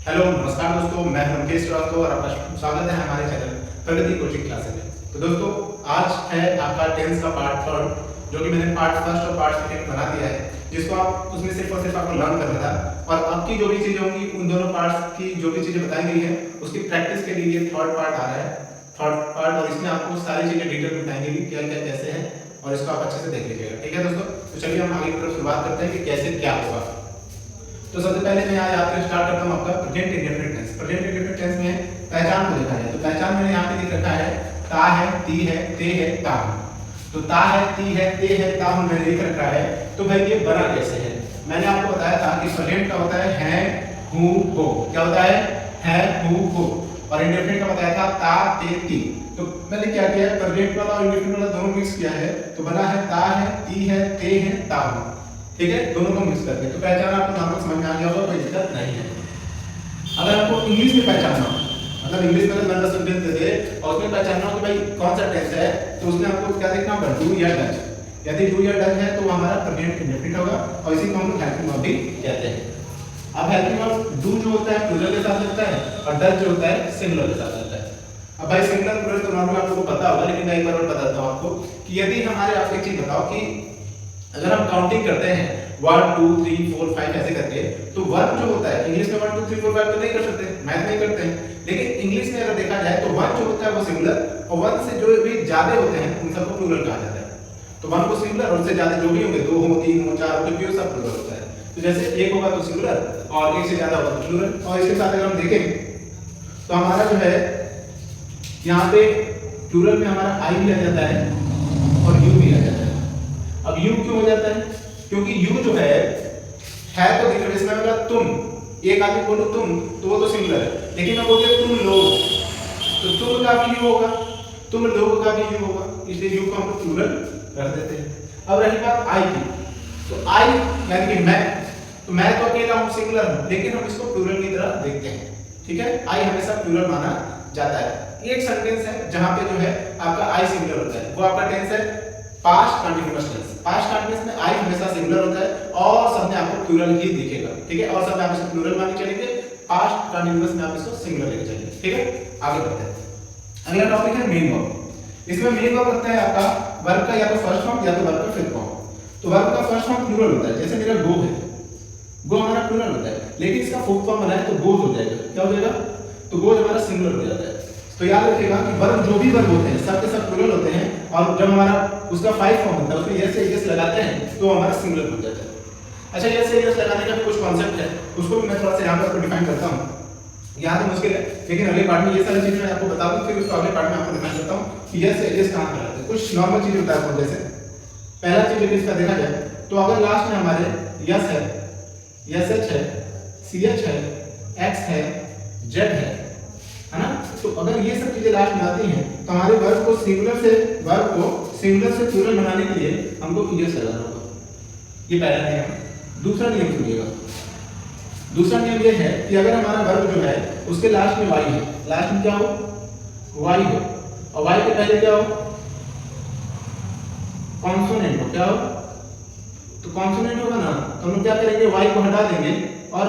Hello नमस्कार दोस्तों, मैं रमेश श्रीवास्तव और आपका स्वागत है हमारे चैनल प्रगति कोचिंग क्लासेस में। तो दोस्तों, आज है आपका टेंस का पार्ट थर्ड, जो कि मैंने पार्ट फर्स्ट और पार्ट सेकंड बना दिया है, जिसको आप उसमें सिर्फ और सिर्फ आपको लर्न करना था। और अब की जो भी चीजें होंगी, उन दोनों पार्ट्स की जो भी चीजें बताई गई है उसकी प्रैक्टिस के लिए ये थर्ड पार्ट आ रहा है, थर्ड पार्ट, और इसमें आपको सारी चीजें डिटेल में बताएंगे कि क्या क्या कैसे है, और इसको आप अच्छे से देख लीजिएगा। ठीक है दोस्तों, तो चलिए हम आगे की तरफ शुरुआत करते हैं कि कैसे क्या होगा। तो सबसे पहले मैं आज आपके स्टार्ट करता हूं आपका present indefinite tense. Present indefinite tense में पहचान को देखा जाए तो पहचान मैंने यहां पे लिख रखा है ता है, ती है, ते है, ता हूं। तो ता है, ती है, ते है, ता हूं मैंने लिख रखा है। तो भाई ये बना कैसे है? मैंने आपको बताया था कि प्रेजेंट का होता है, हूं, हो। क्या होता है, हूं, हो। और इंडेफिनिट का बताया था ता, ते, ती। तो मैंने क्या किया है, प्रेजेंट वाला और इंडेफिनिट वाला दोनों मिक्स किया है, तो बना है ता है, ती है, ते है, ता हूं। ठीक है, दोनों को मिक्स करके। तो पहचान आपको नॉर्मल समझ में आ गया होगा, कोई दिक्कत नहीं है। अगर आपको इंग्लिश में पहचानना हो, मतलब इंग्लिश में नंबर सेंटेंस दे दे और उसमें पहचानना हो कि भाई कौन सा टेंस है, तो उसमें आपको क्या देखना होगा, डू या डज। यदि डू या डज है तो वो हमारा प्रेजेंट इंडेफिनिट होगा, और इसी को हम लोग हेल्पिंग वर्ब भी कहते हैं। अब हेल्पिंग वर्ब डू जो होता है प्लूरल के साथ लगता है, और डज जो होता है सिंगुलर के साथ लगता है। अब भाई सिंगुलर प्लूरल तो नॉर्मल आप लोगों को पता होगा, लेकिन मैं एक बार और बताता हूं आपको कि यदि हमारे, आप एक चीज बताओ कि अगर हम काउंटिंग करते हैं 1 2 3 4 5 ऐसे करके, तो वर्ब जो होता है इंग्लिश में 1 2 3 4 5 तो नहीं कर सकते, मैथ में करते हैं, लेकिन इंग्लिश में अगर देखा जाए तो वर्ब जो होता है वो सिंगुलर, और वर्ब से जो भी ज्यादा होते हैं उन सबको प्लूरल कहा जाता है। तो वर्ब को सिंगुलर, और उससे ज्यादा जो भी होंगे, 2 हो, 3 हो, 4 हो, तो सब प्लूरल होता है। तो जैसे एक होगा तो सिंगुलर, और एक से ज्यादा होगा तो प्लूरल। और इसके साथ अगर हम देखें तो हमारा जो है यहाँ पे प्लूरल में हमारा आई भी आ जाता है और यू भी आ जाता है। अब यू क्यों हो जाता है? क्योंकि यू जो है तो देखो, इसमें मतलब तुम, एक आदमी बोलो तुम, तो वो तो सिंगुलर है, लेकिन मैं बोलते तुम लोग, तो तुम का भी यू होगा, तुम लोग का भी यू होगा, इसलिए यू को हम प्लूरल कर देते हैं। अब रही बात आई की, तो आई यानी कि मैं, तो मैं तो अकेला हूं, सिंगुलर हूं, लेकिन हम इसको प्लूरल की तरह देखते हैं। ठीक है, आई हमेशा प्लूरल माना जाता है। एक सेंटेंस है जहां पे जो है आपका आई सिंगुलर होता है, वो आपका टेंस है past continuous tense. Past continuous में आई हमेशा सिंगुलर होता है और सब में आपको प्लूरल ही दिखेगा। ठीक है, और सब में आप इसको प्लूरल मान के चलेंगे, पास्ट कंटीन्यूअस में आप इसको सिंगुलर लेके चलेंगे। ठीक है, आगे बढ़ते हैं। अगला टॉपिक है मेन वर्ब। इसमें मेन वर्ब लगता है आपका वर्ब का या तो फर्स्ट फॉर्म या तो वर्ब का फिफ्थ फॉर्म। तो वर्ब का फर्स्ट फॉर्म प्लूरल होता है, जैसे मेरा गो है, गो हमारा प्लूरल होता है, लेकिन इसका फोर्थ फॉर्म बनाए तो गोज हो जाएगा। क्या हो जाएगा? तो गोज हमारा सिंगुलर हो जाता है। तो याद रखिएगा कि वर्ब जो भी वर्ब होते हैं सब के सब प्लूरल होते हैं, और जब हमारा उसका फाइव फॉर्म होता है उसमें यस से यस लगाते हैं तो हमारा सिंगुलर हो जाता है। अच्छा, यस से यस लगाने का भी कुछ कॉन्सेप्ट है, उसको भी मैं थोड़ा सा यहाँ पर आपको डिफाइन करता हूँ। यहाँ तो मुश्किल है, लेकिन अगले पार्ट में ये सारी चीजें मैं आपको बता दूँ, फिर उसको अगले पार्ट में आपको डिफाइन करता हूँ कि यस से यस कहाँ पर आते हैं। कुछ नॉर्मल चीजें होता है, जैसे पहला चीज यदि इसका देखा जाए तो अगर लास्ट में हमारे यस है, यस एच है, सी एच है, एक्स है, जेड है ना, तो अगर ये सब चीजें लास्ट में आती हैं तो हमारे वर्ब को सिंगुलर से प्लूरल बनाने के लिए हमको ईएस लगाना होगा। ये पहला नियम। दूसरा नियम सुनिएगा, दूसरा नियम ये है कि अगर हमारा वर्ब जो है उसके लास्ट में वाई है, लास्ट में क्या हो, वाई हो, और वाई के पहले क्या हो, कॉन्सोनेंट हो। क्या हो? तो कॉन्सोनेंट होगा ना, तो हम लोग क्या करेंगे, वाई को हटा देंगे और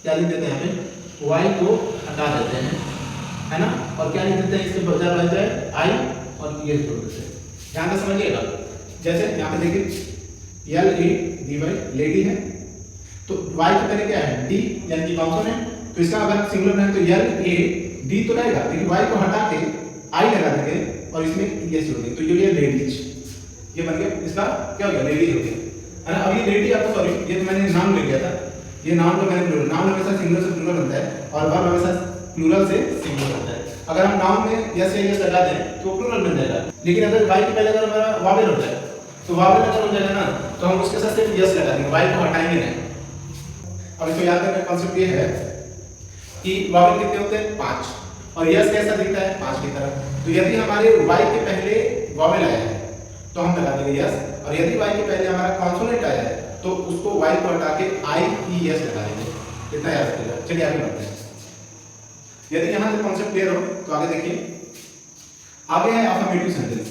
क्या लिख देते हैं, यहाँ पे वाई को हटा देते हैं, है ना, और क्या लिख देते हैं, इसके बजाय बच जाए आई और ये जोड़ देते हैं। ध्यान से समझिएगा, जैसे यहाँ पे देखिए L A D Y, lady है, तो वाई के पहले क्या है, डी यानी कि कॉन्सोनेंट, तो इसका अगर सिंगुलर है तो एल ए डी तो रहेगा, लेकिन वाई को हटा के आई लगा देंगे और इसमें एस जोड़ देंगे, तो ये लेडीज, ये बन गया, इसका क्या हो गया, लेडी हो गया, है ना। अब ये लेडी आपको, सॉरी ये तो मैंने नाम ले लिया था, ये नाम तो मैंने प्लूरल, नाम हमेशा सिंगुलर से प्लूरल बनता है और वर्ब हमेशा प्लूरल से सिंगुलर होता है। अगर हम नाउन में यस या यस लगा दें तो प्लूरल बन जाएगा, लेकिन अगर वाई के पहले अगर हमारा वावेल होता है तो वावेल अगर हो जाएगा ना, तो हम उसके साथ सिर्फ यस लगा देंगे, वाई को हटाएंगे नहीं। अब इसको याद करने का कॉन्सेप्ट ये है कि वावेल कितने होते हैं, 5, और यस कैसा दिखता है, 5 की तरह। तो यदि हमारे वाई के पहले वावेल आया है तो हम लगा देंगे यस, और यदि वाई के पहले हमारा कॉन्सोनेंट आया है तो उसको वाई को हटा के आई ई एस लगा देंगे। इतना याद रखिएगा। चलिए आगे बढ़ते हैं। यदि यहां से कॉन्सेप्ट क्लियर हो तो आगे देखिए, आगे है अफर्मेटिव सेंटेंस।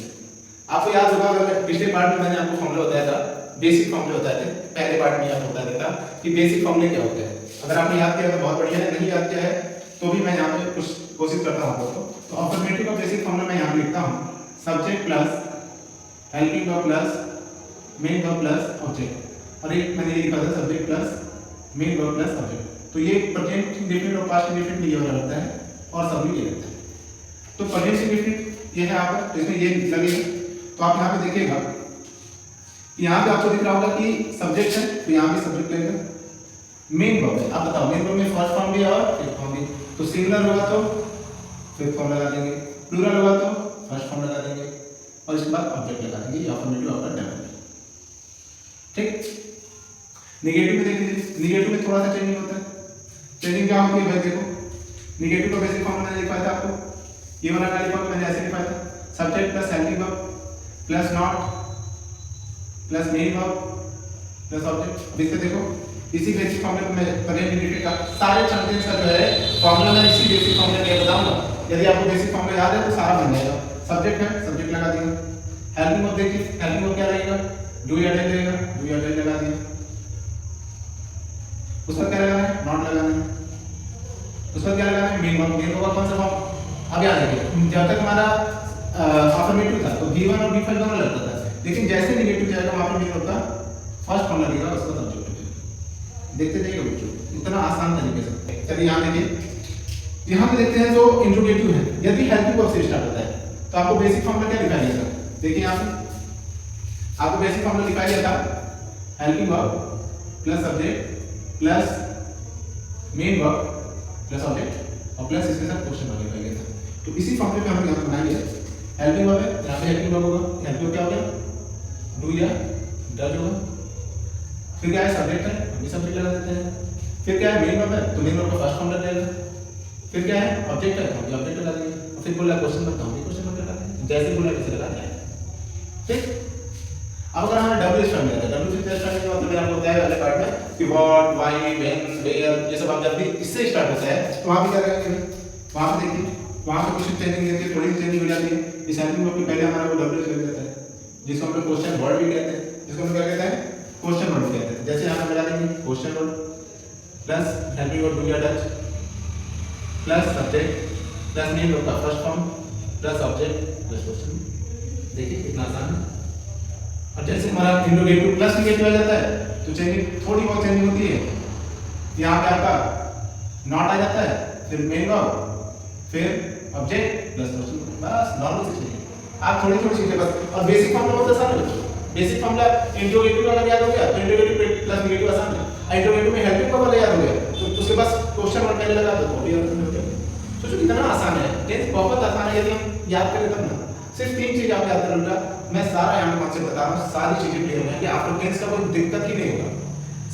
आपको याद होगा, अगर पिछले पार्ट में मैंने आपको फॉर्मूला बताया था, बेसिक फॉर्मूले बताए थे, पहले पार्ट में आपको बता देता कि बेसिक फॉर्मूले क्या होते हैं। अगर आपने याद किया तो बहुत बढ़िया है, नहीं याद किया है तो भी मैं यहाँ पे कुछ कोशिश करता हूँ आपको। तो अफर्मेटिव का बेसिक फॉर्मूला मैं यहाँ पे लिखता हूँ, subject plus helping verb plus main verb plus object, और एक मैंने ये लिखा था subject plus main verb plus object. तो ये प्रेजेंट इंडेफिनिट और पास्ट इंडेफिनिट ये वाला लगता है और सब में ये लगता है। तो प्रेजेंट इंडेफिनिट ये है यहाँ पर, तो इसमें ये लगेगा। तो आप यहाँ पे देखिएगा यहाँ पे आपको दिख रहा होगा कि सब्जेक्ट है, तो यहाँ पे सब्जेक्ट लगेगा, मेन वर्ब है। आप बताओ मेन वर्ब में फर्स्ट फॉर्म भी और फिफ्थ फॉर्म भी, तो सिंगुलर होगा तो फिफ्थ फॉर्म लगा देंगे, प्लूरल होगा तो फर्स्ट फॉर्म लगा देंगे, और इसके बाद ऑब्जेक्ट लगा देंगे, ये अफर्मेटिव आपका डन है। ठीक। नेगेटिव में देख लीजिए, नेगेटिव में थोड़ा सा चेंजिंग होता है। चेंजिंग क्या होती है भाई, देखो नेगेटिव का बेसिक फॉर्म मैंने लिखवाया था आपको, ये वाला ना लिखा मैंने ऐसे लिखवाया था, subject plus helping verb plus not plus main verb plus object. अब इससे देखो इसी बेसिक फॉर्मूले को मैं प्रेजेंट इंडेफिनिट का सारे सेंटेंस का जो है फॉर्मूला मैं इसी बेसिक फॉर्मूले में बताऊंगा। यदि आपको बेसिक फॉर्मूला याद है तो सारा बन जाएगा। सब्जेक्ट है, सब्जेक्ट लगा दिया, हेल्पिंग वर्ब देखिए, हेल्पिंग वर्ब क्या रहेगा, डू या डज रहेगा, डू या डज लगा दिया, उस पर क्या लगाना है, नॉट लगाना है, उस पर क्या लगाना है, मेन वर्ब। मेन वर्ब कौन सा फॉर्म, अब याद रखिए जब तक हमारा अफर्मेटिव था तो V1 और V5 दोनों लगता था, लेकिन जैसे नेगेटिव जाएगा वहां पर मेन वर्ब का फर्स्ट फॉर्म लगेगा, उसका सब्जेक्ट लगेगा। देखते जाइए बच्चों, इतना आसान तरीके से। चलिए यहाँ देखिए, यहाँ पे देखते हैं जो इंट्रोगेटिव है, यदि हेल्पिंग वर्ब से स्टार्ट होता है तो आपको बेसिक फॉर्मूला क्या लिखा गया था, देखिए यहाँ पे आपको बेसिक फॉर्मूला लिखा गया था, helping verb plus subject plus main verb plus object और प्लस इसके साथ क्वेश्चन मार्क लिखा गया था। तो इसी फॉर्मूले पे हम यहाँ बनाएंगे, हेल्पिंग वर्ब है, यहाँ पे हेल्पिंग वर्ब होगा, हेल्पिंग क्या हो गया, डू या डज होगा, फिर क्या है सब्जेक्ट है, हम सब्जेक्ट लगा देते हैं, फिर क्या है मेन वर्ब है, तो मेन वर्ब का फर्स्ट फॉर्म लग जाएगा, फिर क्या है ऑब्जेक्ट है, हम ऑब्जेक्ट लगा देंगे, और फिर बोला क्वेश्चन मार्क, हम क्वेश्चन मार्क लगा देंगे, जैसे बोला वैसे लगा देंगे। ठीक। अब अगर हमें डब्ल्यू स्टार्ट में आता है, डब्ल्यू से स्टार्ट का मतलब आपको बताया वाले पार्ट में कि व्हाट, व्हाई, व्हेन, वेयर, ये सब आप जब भी इससे स्टार्ट होता है तो वहां पे क्या करेंगे, वहां पे देखिए वहां पे कुछ चेंजिंग देखिए, थोड़ी चेंजिंग हो जाती है। इस हेल्पिंग वर्ब के पहले हमारा वो डब्ल्यू लग जाता है, जिसको हम लोग क्वेश्चन वर्ड भी कहते हैं, जिसको हम क्या कहते हैं, क्वेश्चन वर्ड कहते हैं। जैसे यहां पे लगा देंगे question word plus helping verb do या does plus subject plus main verb का first form plus object plus question. देखिए कितना आसान है। और जैसे हमारा इंट्रोगेटिव प्लस नेगेटिव आ जाता है तो चेंजिंग थोड़ी बहुत चेंजिंग होती है, यहाँ पे आपका नॉट आ जाता है, फिर मेन वर्ब फिर ऑब्जेक्ट प्लस क्वेश्चन, बस नॉर्मल से चीजें आप थोड़ी थोड़ी चीजें बस। और बेसिक फॉर्मूला बहुत आसान है बच्चों, बेसिक फॉर्मूला इंट्रोगेटिव का अगर याद हो गया तो इंट्रोगेटिव प्लस नेगेटिव आसान है, इंट्रोगेटिव में हेल्पिंग वर्ब याद हो गया तो उसके पास क्वेश्चन वर्ड पहले लगा दो तो भी आंसर हो जाएगा। सोचो कितना आसान है, टेंस बहुत आसान है, यदि हम याद करें तब ना। सिर्फ 3 चीज आप याद करोगे, मैं सारा यहाँ पे कॉन्सेप्ट बता रहा हूँ, सारी चीजें क्लियर हो जाएंगी, आपको टेंस का कोई दिक्कत ही नहीं होगा,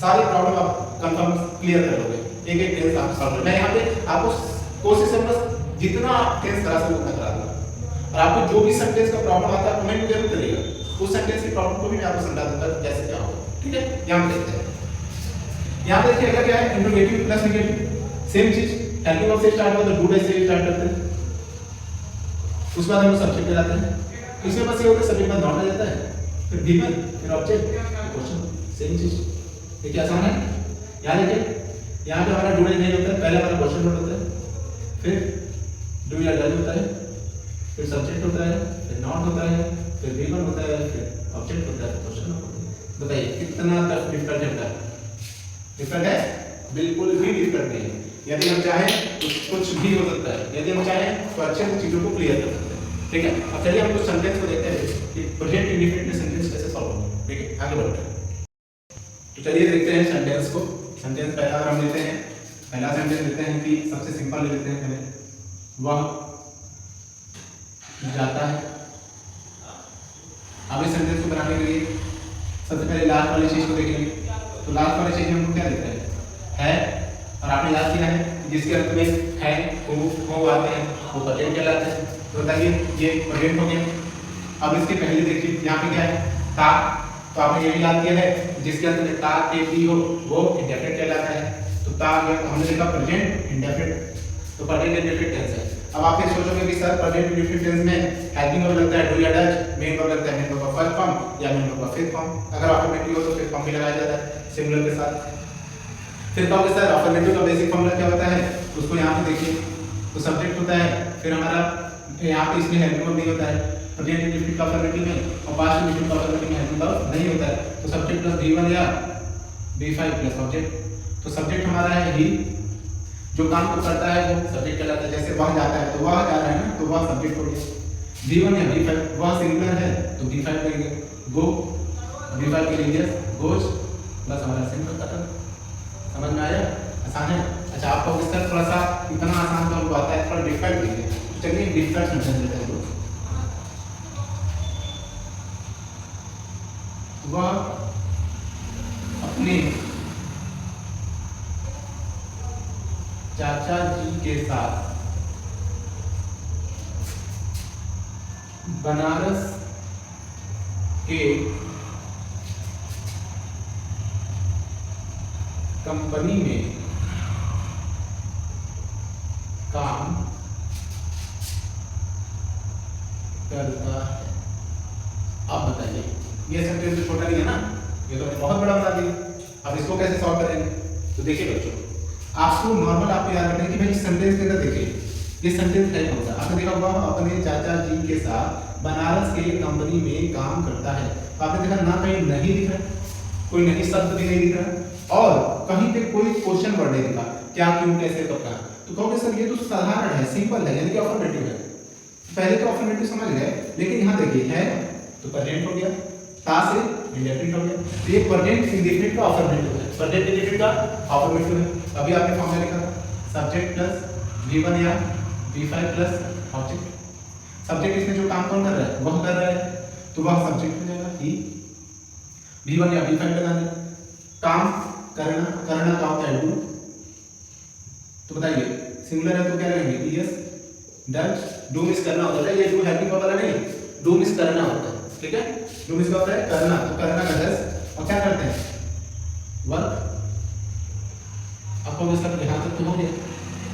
सारी प्रॉब्लम आप कंफर्म क्लियर कर लोगे, एक एक टेंस आप सॉल्व। मैं यहाँ पे आपको कोशिश है बस जितना टेंस करा सकूं उतना करा दूंगा, और आपको जो भी सेंटेंस का प्रॉब्लम आता है कमेंट में जरूर करिएगा, उस सेंटेंस की प्रॉब्लम को भी मैं आपको समझा दूंगा कैसे क्या होगा। ठीक है, यहाँ देखते हैं, यहाँ पे देखिए अगर क्या है इंट्रोगेटिव प्लस नेगेटिव सेम चीज, हेल्पिंग वर्ब से स्टार्ट होता है तो डू डज से स्टार्ट करते हैं, उसके बाद हम सब्जेक्ट लगाते हैं, इसमें बस ये होता है सब्जेक्ट में नॉट आ जाता है, फिर गिवन फिर ऑब्जेक्ट क्वेश्चन, सेम चीज। ये क्या आसान है, यहाँ देखिए यहाँ पे हमारा डू डज नहीं होता है, पहले हमारा क्वेश्चन वर्ड होता है, फिर डू या डज होता है, फिर सब्जेक्ट होता है, फिर नॉट होता है, फिर गिवन होता है, फिर ऑब्जेक्ट होता है, क्वेश्चन होता है। बताइए कितना टफ डिफिकल्ट है, डिफिकल्ट है, बिल्कुल भी डिफिकल्ट नहीं है। यदि हम चाहें तो कुछ भी हो सकता है, यदि हम चाहें तो अच्छे से चीजों को क्लियर कर सकते हैं। ठीक है, अब चलिए हम कुछ सेंटेंस को देखते हैं कि प्रेजेंट इंडेफिनिट में सेंटेंस कैसे सॉल्व होंगे। ठीक है, आगे बढ़ते हैं। तो चलिए देखते हैं सेंटेंस को। सेंटेंस पहला हम लेते हैं, पहला सेंटेंस लेते हैं कि सबसे सिंपल ले लेते हैं पहले, वह जाता है। अब इस सेंटेंस को बनाने के लिए सबसे पहले लास्ट वाली चीज को देखेंगे, तो लास्ट वाली चीज हमको क्या देता है, और आपने याद किया है जिसके अंत में है वो आते हैं वो प्रेजेंट कहलाते हैं। तो बताइए ये प्रेजेंट हो गया। अब इसके पहले देखिए यहाँ पे क्या है, ता, तो आपने ये भी याद किया है जिसके अंत में ता के टी हो वो इंडेफिनिट कहलाता है। तो ता हमने देखा प्रेजेंट इंडेफिनिट, तो प्रेजेंट इंडेफिनिट टेंस है। अब आप ये सोचोगे कि सर प्रेजेंट इंडेफिनिट टेंस में हेल्पिंग वर्ब लगता है डू या डज, मेन वर्ब लगता है मेन वर्ब का फर्स्ट फॉर्म या मेन वर्ब का फिफ्थ फॉर्म। अगर ऑटोमेटिक हो तो फिफ्थ फॉर्म भी लगाया जाता है सिंगुलर के साथ। फिर कहोगे सर अफर्मेटिव का बेसिक फॉर्मूला क्या होता है, उसको यहाँ पे देखिए, तो सब्जेक्ट होता है, फिर हमारा यहाँ पे इसमें हेल्पिंग वर्ब नहीं होता है प्रेजेंट इंडेफिनिट का अफर्मेटिव में, और पास्ट इंडेफिनिट का अफर्मेटिव में हेल्पिंग वर्ब नहीं होता है, तो सब्जेक्ट प्लस V1 या V5 प्लस ऑब्जेक्ट। तो सब्जेक्ट हमारा है ही, जो काम को करता है वो सब्जेक्ट कहलाता है। जैसे वह जाता है तो वह जा रहा है ना, तो वह सब्जेक्ट हो गया। V1 या V5, वह सिंगुलर है तो V5 करेंगे, गो V5 के रेडियस गोज, बस हमारा सिंपल खत्म। समझ में आया? आसान है। अच्छा आपको इसका थोड़ा सा इतना आसान तो हमको आता है, थोड़ा डिफिकल्ट भी है, चलिए डिफिकल्ट सेंटेंस लेते हैं। वह अपने चाचा जी के साथ बनारस के कंपनी में काम करता है। अब बताइए, ये सेंटेंस तो छोटा नहीं है ना, ये तो बहुत बड़ा बना दिया। अब इसको कैसे सॉल्व करेंगे? तो देखिए बच्चों, आपको नॉर्मल आपको याद रखना है कि भाई सेंटेंस के अंदर देखिए ये सेंटेंस है कौन सा। आपने देखा होगा अपने चाचा जी के साथ बनारस के कंपनी में काम करता है, तो आपने देखा ना कहीं नहीं दिख रहा, कोई नहीं शब्द भी नहीं दिख रहा, और कहीं पे कोई क्वेश्चन वर्ड नहीं दिखा, क्या क्यों कैसे कब कहां। तो कहोगे सर ये तो साधारण है, सिंपल है, यानी कि अफर्मेटिव है। पहले तो अफर्मेटिव समझ गए, लेकिन यहाँ देखिए है तो प्रेजेंट हो गया, ता से इंडेफिनिट हो गया, तो ये प्रेजेंट इंडेफिनिट का अफर्मेटिव है, प्रेजेंट इंडेफिनिट का अफर्मेटिव है। अभी आपने फॉर्मूला लिखा था सब्जेक्ट प्लस V1 या V5 प्लस ऑब्जेक्ट। सब्जेक्ट इसमें जो काम कौन कर रहा है, वह कर रहा है, तो वह सब्जेक्ट हो जाएगा ही। V1 या V5 लगाना, काम करना, करना का होता है डू, तो बताइए सिंगुलर है तो क्या लगेंगे ईएस, डज, डू मिस करना होता है, ये डू हेल्पिंग वर्ब वाला नहीं, डू मिस करना होता है, ठीक है। डू मिस का होता है करना, तो करना का डज, और क्या करते हैं वर्क। आपको मतलब यहाँ तक तो हो गया,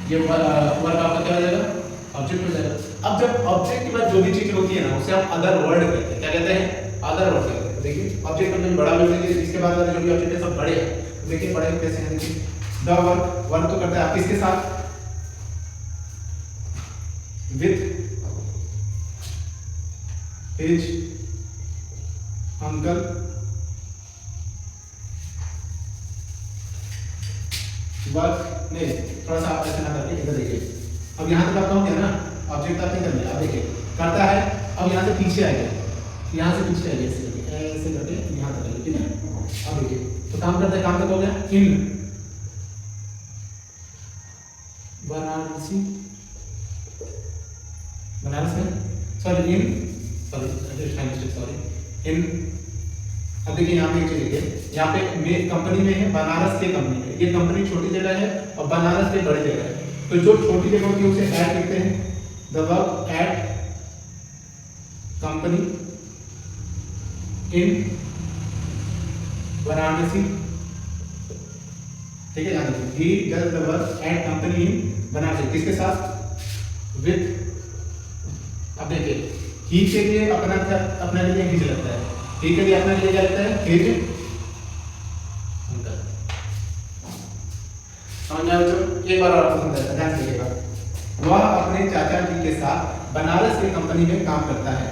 ये वर्क आपका क्या हो जाएगा, ऑब्जेक्ट हो जाएगा। अब जब ऑब्जेक्ट के बाद जो भी चीज होती है ना, उसे हम अदर वर्ड कहते हैं, क्या कहते हैं, अदर वर्ड कहते हैं। देखिए ऑब्जेक्ट में बड़ा मिल जाएगा, इसके बाद वाले जो भी ऑब्जेक्ट है सब बड़े हैं, तो देखिए बड़े कैसे हैं, देखिए द वर्क, वर्क तो करता है आप किसके साथ, विथ हिज अंकल, वर्क ने, थोड़ा सा आप ऐसे ना करके इधर देखिए। अब यहाँ तक आपका हो गया ना, ऑब्जेक्ट आपने कर लिया, अब देखिए करता है, अब यहाँ से पीछे आएगा, यहाँ से पीछे आएगा, ऐसे करके यहाँ तक आएगा, ठीक है। अब देखिए तो काम करता है, काम तक हो गया, इन वाराणसी, बनारस में, सॉरी इन, सॉरी इन। अब देखिए यहाँ पे एक चीज देखिए, यहाँ पे कंपनी में है, बनारस के कंपनी में, ये कंपनी छोटी जगह है और बनारस के बड़ी जगह है, तो जो छोटी जगह होती है उसे एट लिखते हैं, द वर्क एट कंपनी इन वाराणसी, ठीक है। यहाँ देखिए he does the work at company इन बनारसी, किसके साथ, विथ। अब देखिए ही के लिए अपना के लिए हिज लगता है, ही के लिए अपना के लिए क्या लगता है, हिज अंकल। समझ में आया बच्चों? एक बार और पसंद है, ध्यान से देखिएगा। वह अपने चाचा जी के साथ बनारस की कंपनी में काम करता है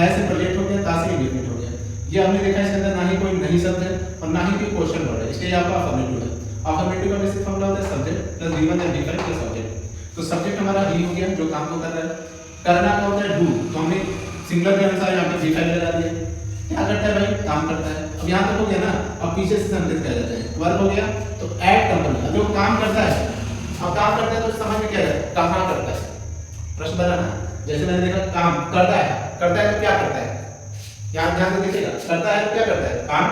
से प्रोजेक्ट हो गया, ता से इंडेफिनिट हो गया। ये हमने देखा इसके अंदर ना ही कोई नहीं शब्द है और ना ही कोई क्वेश्चन वर्ड है, इसलिए आपका अफर्मेटिव है। अफर्मेटिव का बेसिक फॉर्मूला होता है सब्जेक्ट प्लस V1 या V5 प्लस ऑब्जेक्ट। तो सब्जेक्ट हमारा ही हो गया जो काम को कर रहा है, करना का होता है डू, तो हमने सिंगुलर के अनुसार यहाँ पे V5 लगा दिया, क्या करता है भाई, काम करता है। अब यहाँ तक हो गया ना, अब पीछे से सेंटेंस कह जाते हैं, वर्क हो गया तो एट कंपनी, जो काम करता है, अब काम करता है तो समझ में क्या है, कहाँ करता है, प्रश्न बना ना। जैसे मैंने देखा काम करता है तो क्या करता है, यहाँ ध्यान से देखिएगा, करता है तो क्या करता है, काम,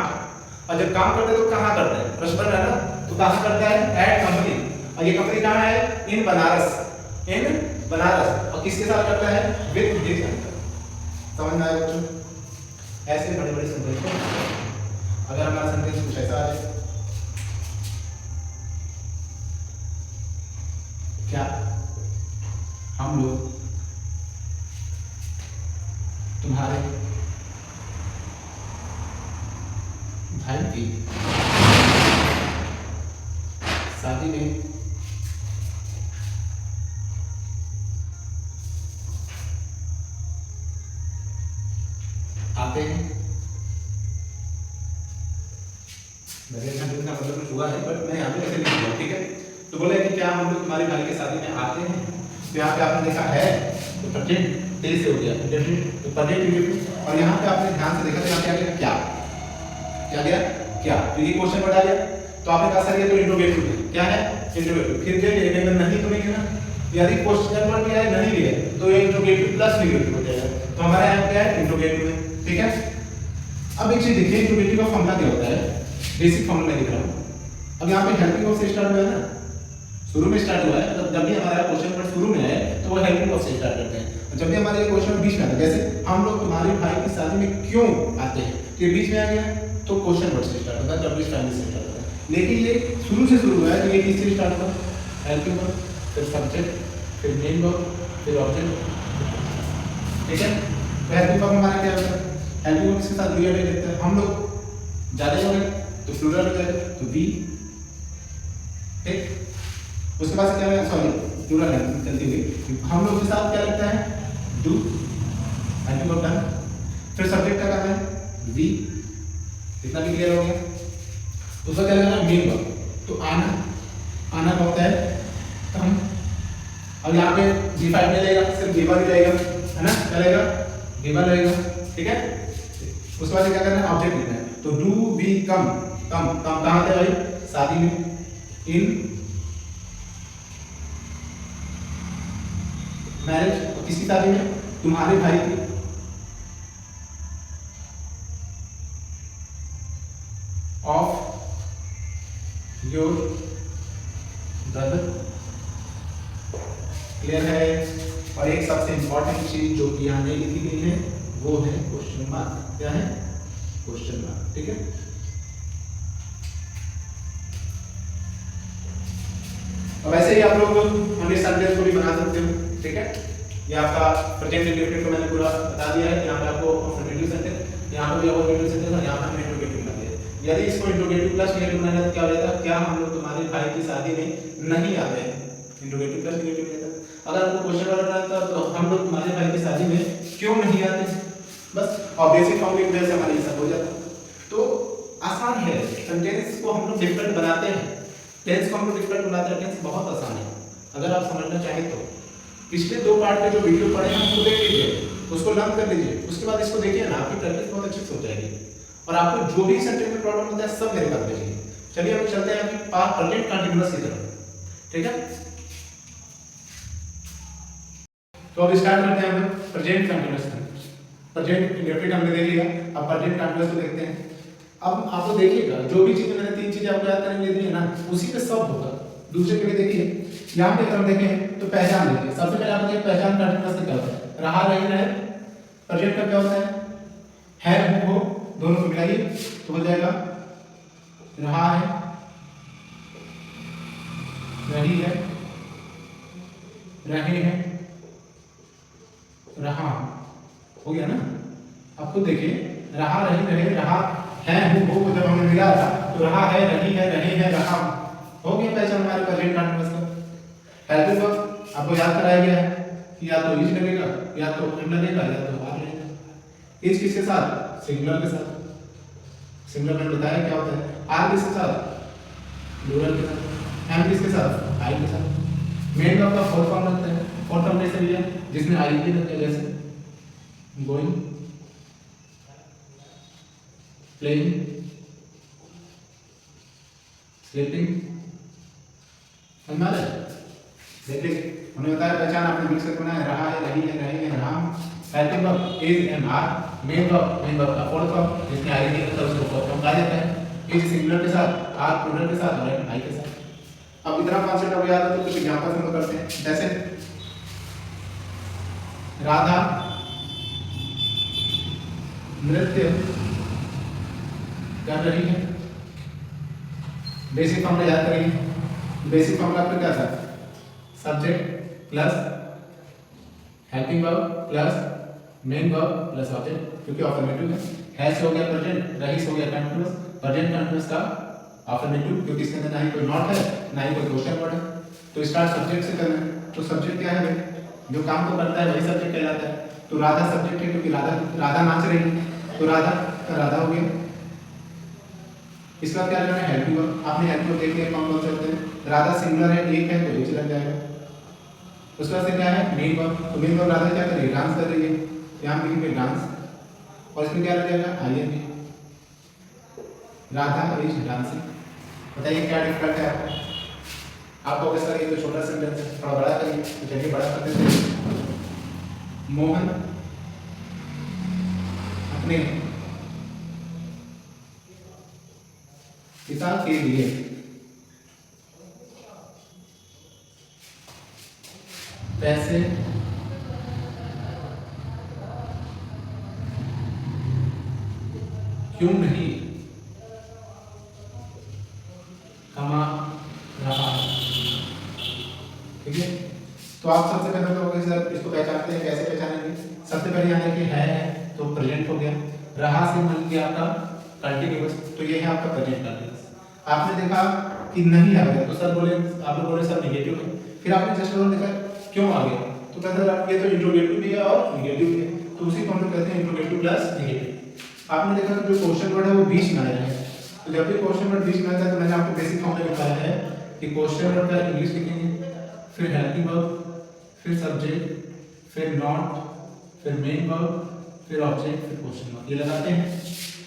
और जब काम करता है तो कहाँ करता है, प्रश्न बन रहा है ना, तो कहाँ करता है, एट कंपनी, और ये कंपनी कहाँ है, इन बनारस, इन बनारस, और किसके साथ करता है, विद हिज अंकल। समझ में आया बच्चों? ऐसे बड़े बड़े सेंटेंस को अगर हमारा सेंटेंस कुछ ऐसा आ जाए, क्या हम लोग तुम्हारे भाई की आते हैं। मेरे यहाँ का मतलब कुछ हुआ है, बट मैं यहाँ पे ऐसे लिख दिया, ठीक है। तो बोले कि क्या हम लोग तुम्हारी भाई की शादी में आते हैं, तो यहाँ पे आपने देखा है तो प्रेजेंट तेज से हो गया, तो प्रेजेंट इंडेफिनिट। और यहाँ पे आपने ध्यान से देखा तो यहाँ पे आ गया क्या, क्या गया क्या, तो ये क्वेश्चन वर्ड आ गया। तो आपने कहा सर ये तो इंट्रोगेटिव है, क्या है इंट्रोगेटिव, फिर क्या अगर नहीं तो नहीं है ना, यदि क्वेश्चन वर्ड क्या है नहीं भी है तो ये इंट्रोगेटिव प्लस निगेटिव हो जाएगा। तो हमारा यहाँ क्या है इंट्रोगेटिव है, ठीक है। अब एक चीज देखिए इंट्रोगेटिव का फॉर्मूला क्या होता है, बेसिक फॉर्मूला लिख रहा हूँ। अब यहाँ पे हेल्पिंग ऑफ से स्टार्ट हुआ है ना, शुरू में स्टार्ट हुआ है, मतलब जब भी हमारा क्वेश्चन वर्ड शुरू में है तो वो हेल्पिंग ऑफ से स्टार्ट करते हैं। और जब भी हमारे क्वेश्चन बीच में आता है, जैसे हम लोग तुम्हारे भाई की शादी में क्यों आते हैं, तो ये बीच में आ गया तो क्वेश्चन वर्ड से स्टार्ट होता है, जब भी फैमिली से स्टार्ट होता है। लेकिन ये शुरू से शुरू हुआ है तो ये किससे स्टार्ट हुआ, हेल्पिंग वर्ब, फिर सब्जेक्ट, फिर मेन वर्ब, फिर ऑब्जेक्ट, ठीक है। तो हेल्पिंग वर्ब हमारा क्या होता है, हेल्पिंग वर्ब किसके साथ रिलेटेड रहता है, हम लोग ज्यादा हो गए तो प्लूरल हो जाएगा तो वी, ठीक। उसके बाद क्या है, सॉरी प्लूरल है चलती हुई, हम लोग के साथ क्या लगता है डू, हेल्पिंग वर्ब डन। फिर सब्जेक्ट का करना है वी, इतना भी क्लियर हो गया। उसका क्या लगना है मेन वर्ब, तो आना, आना का होता है कम। अब यहाँ पे G5 में लगेगा, सिर्फ गिवर ही रहेगा, है ना, क्या लगेगा गिवर रहेगा, ठीक है। उसके बाद क्या करना है ऑब्जेक्ट लिखना है, तो डू वी कम, कम कम कहाँ थे भाई, शादी में, इन मैरिज, किसकी शादी में, तुम्हारे भाई की, ऑफ योर ब्रदर, क्लियर है। और एक सबसे इंपॉर्टेंट चीज जो कि यहाँ नहीं लिखी गई है वो है क्वेश्चन मार्क, क्या है क्वेश्चन मार्क, ठीक है। अब ऐसे ही आप लोग ओनली सेंटेंस को भी बना सकते हो, ठीक है। ये आपका प्रेजेंट इंडेफिनिट को मैंने पूरा बता दिया है, यहाँ पे आपको अफर्मेटिव सेंटेंस, यहाँ पे भी अफर्मेटिव सेंटेंस और यहाँ पे हमने इंट्रोगेटिव बना दिया है। यदि इसको इंट्रोगेटिव प्लस नेगेटिव बनाना है तो क्या हो जाता है, क्या हम लोग तुम्हारे भाई की शादी में नहीं आते हैं, इंट्रोगेटिव प्लस नेगेटिव रहता है। अगर आपको क्वेश्चन वर्ड रहता तो हम लोग तुम्हारे भाई की शादी में क्यों नहीं आते, बस। और बेसिक फॉर्म की वजह से हमारा ये सब हो जाता है। तो आसान है, सेंटेंस को हम लोग डिफरेंट बनाते हैं, टेंस को हम लोग डिफरेंट बनाते हैं, टेंस बहुत आसान है अगर आप समझना चाहें तो। पिछले 2 पार्ट के जो वीडियो पढ़े हैं उसको देख लीजिए, उसको लर्न कर लीजिए, उसके बाद इसको देखिए ना, आपकी प्रैक्टिस बहुत अच्छे से हो जाएगी। और आपको जो भी सेंटेंस में प्रॉब्लम होता है सब मेरे पास भेजिए। चलिए हम चलते हैं अभी पास्ट प्रेजेंट कंटीन्यूअस की तरफ, ठीक है। तो अब स्टार्ट करते हैं हम प्रेजेंट कंटीन्यूअस। प्रेजेंट इंडेफिनिट हमने देख लिया, अब प्रेजेंट कंटीन्यूअस को देखते हैं। अब आप लोग देखिएगा जो भी चीजें मैंने 3 चीजें आपको याद करने दी है ना, उसी पे सब होगा। दूसरे के लिए देखिए, यहाँ पे अगर हम देखें तो पहचान देखिए, सबसे पहले आप देखिए पहचान कंटीन्यूअस से क्या होता है, रहा रही रहे। प्रेजेंट का क्या होता है हो, दोनों को मिलाइए तो हो जाएगा रहा है, रही है, रहे हैं, रहा, हो गया ना। अब खुद देखिए रहा रही रहे, रहा है हो जब हमने मिला था तो रहा है, रही है, रहे हैं, रहा, हो गया पहचान हमारे प्रेजेंट कंटीन्यूअस का। हेल्पिंग वर्ब आपको याद कराया गया है कि या तो इज लगेगा, या तो एम लगेगा, या तो आर लगेगा। इज किसके साथ, सिंगुलर के साथ, सिंगुलर मैंने बताया क्या होता है। आर किसके साथ, प्लूरल के साथ। एम किसके साथ, आई के साथ। मेन वर्ब का फोर्थ फॉर्म लगता है, फोर्थ फॉर्म कैसे लिया, जिसमें आई भी लगता है, जैसे गोइंग, प्लेइंग, स्लीपिंग, समझ रहे। देखिए उन्होंने बताया पहचान आपने मिक्स करके बनाया, रहा है, रही है, रहे हैं, Ram. Helping verb is and are. Main verb का फोर्थ फॉर्म जिसमें आई नहीं होता उसको फोर्थ फॉर्म कहा जाता है। इज सिंगुलर के साथ, आर प्लूरल के साथ और एम आई के साथ। अब इतना कॉन्सेप्ट आपको याद है तो कुछ एग्जांपल हम लोग करते हैं। जैसे राधा नृत्य कर रही है, बेसिक फॉर्मूला याद करेंगे। बेसिक फॉर्मूला आपका क्या था, subject plus helping verb plus main verb plus object, क्योंकि अफर्मेटिव है से हो गया प्रेजेंट, रही से हो गया कंटीन्यूअस। प्रेजेंट कंटीन्यूअस का अफर्मेटिव क्योंकि इसके अंदर ना ही कोई नॉट है ना ही कोई क्वेश्चन वर्ड है। तो स्टार्ट सब्जेक्ट से करना है, तो सब्जेक्ट क्या है, जो काम को करता है वही सब्जेक्ट कहलाता है। तो राधा सब्जेक्ट है क्योंकि राधा नाच रही है, तो राधा राधा हो गया। इसके बाद क्या लेना है, हेल्पिंग वर्ब। आपने हेल्पिंग वर्ब देख लिया कौन कौन से होते हैं। राधा सिंगुलर है, एक है तो एक लग जाएगा। उसके बाद से क्या है, मेन वर्ब। तो मेन वर्ब राधा क्या कर रही है, डांस कर रही है, यहाँ पे लिखेंगे डांस, और इसमें क्या लग जाएगा, आईएनजी। Radha is dancing. बताइए क्या डिफरेंट है आपको कैसा लगे। तो छोटा सेंटेंस है, थोड़ा बड़ा करिए, तो चलिए बड़ा कर देते हैं। मोहन अपने पिता के लिए पैसे क्यों नहीं कमा रहा है। ठीक है, तो आप सबसे पहले तो सर इसको पहचानते हैं, कैसे पहचानेंगे। सबसे पहले यहाँ देखिए है तो प्रेजेंट हो गया, रहा से मान लिया आपका कंटिन्यूअस, तो ये है आपका प्रेजेंट कंटिन्यूअस। आपने देखा कि नहीं आ गया तो सर बोले, आप लोग बोले सर नेगेटिव है, फिर आपने जस्ट देखा क्यों आ गया, तो कहते हैं ये तो इंट्रोगेटिव भी है और नेगेटिव भी है, तो उसी को हम लोग कहते हैं इंट्रोगेटिव प्लस नेगेटिव। आपने देखा कि जो क्वेश्चन वर्ड है वो बीच में आया है, तो जब भी क्वेश्चन वर्ड बीच में आता है तो मैंने आपको बेसिक फॉर्मूला बताया है कि क्वेश्चन वर्ड का इंग्लिश लिखेंगे, फिर हेल्पिंग वर्ब, फिर सब्जेक्ट, फिर नॉट, फिर मेन वर्ब, फिर ऑब्जेक्ट, फिर क्वेश्चन वर्ड, ये लगाते हैं।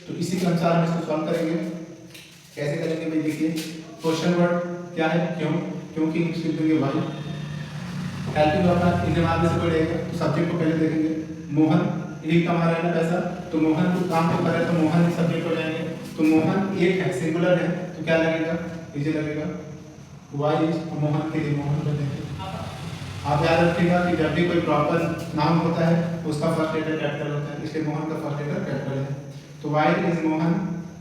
तो इसी के अनुसार हम इसको सॉल्व करेंगे। कैसे करेंगे भाई, देखिए क्वेश्चन वर्ड क्या है, क्यों, क्योंकि इंग्लिश लिख देंगे वाई। हेल्पिंग वर्ब का इनके बाद में से कोई रहेगा, तो सब्जेक्ट को पहले देखेंगे, मोहन यही कमा रहा है ना पैसा, तो मोहन को काम को करे तो मोहन सब्जेक्ट हो जाएंगे, तो मोहन एक है सिंगुलर है, तो क्या लगेगा, इजी लगेगा, वाई मोहन के लिए मोहन कर देंगे। आप याद रखिएगा कि जब भी कोई प्रॉपर नाम होता है उसका फर्स्ट लेटर कैपिटल होता है, इसलिए मोहन का फर्स्ट लेटर कैपिटल है, तो वाई इज मोहन।